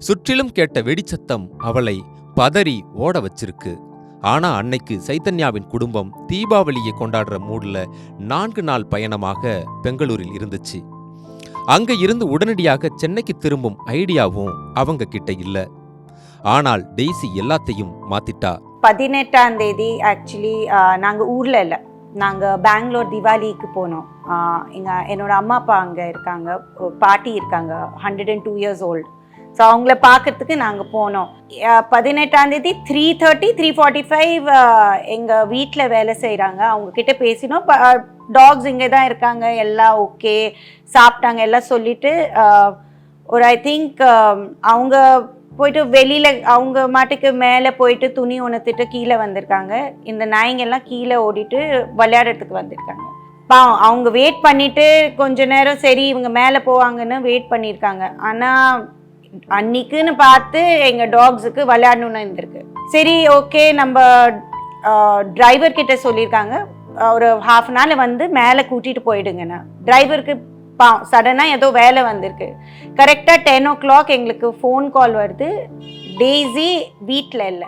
சுற்றிலும் கேட்ட வெடிச்சத்தம் அவளை பதறி ஓட வச்சிருக்கு. ஆனா அன்னைக்கு சைதன்யாவின் குடும்பம் தீபாவளியை கொண்டாடுற மூட்ல 4 நாள் பயணமாக பெங்களூரில் இருந்துச்சு. அங்க இருந்து உடனடியாக சென்னைக்கு திரும்பும் ஐடியாவும் அவங்க கிட்ட இல்ல. ஆனால் டெய்சி எல்லாத்தையும் மாத்திட்டா. 18ஆம் தேதி ஆக்சுவலி நாங்கள் ஊரில் இல்லை, நாங்கள் பெங்களூர் தீபாவளிக்கு போனோம். என்னோட அம்மா அப்பா அங்கே இருக்காங்க, பாட்டி இருக்காங்க, 102 years old. ஸோ அவங்கள பார்க்கறதுக்கு நாங்கள் போனோம். 18ஆம் தேதி 3:30 3:45 எங்கள் வீட்டில் வேலை செய்கிறாங்க, அவங்கக்கிட்ட பேசினோம். டாக்ஸ் இங்கே தான் இருக்காங்க, எல்லாம் ஓகே, சாப்பிட்டாங்க எல்லாம் சொல்லிவிட்டு ஒரு ஐ திங்க் அவங்க போயிட்டு வெளியில் அவங்க மாட்டுக்கு மேலே போயிட்டு துணி உணர்த்திட்டு கீழே வந்திருக்காங்க. இந்த நாய்ங்கெல்லாம் கீழே ஓடிட்டு விளையாடுறதுக்கு வந்திருக்காங்க. அவங்க வெயிட் பண்ணிவிட்டு கொஞ்ச நேரம் சரி இவங்க மேலே போவாங்கன்னு வெயிட் பண்ணியிருக்காங்க. ஆனால் அன்னைக்குன்னு பார்த்து எங்கள் டாக்ஸுக்கு விளையாடணுன்னு இருந்திருக்கு. சரி ஓகே, நம்ம டிரைவர்கிட்ட சொல்லியிருக்காங்க ஒரு ½ an hour வந்து மேலே கூட்டிகிட்டு போயிடுங்கண்ணா. டிரைவருக்கு சடனாக ஏதோ வேலை வந்திருக்கு. கரெக்டாக 10 o'clock எங்களுக்கு ஃபோன் கால் வருது, டெய்ஸி வீட்டில் இல்லை.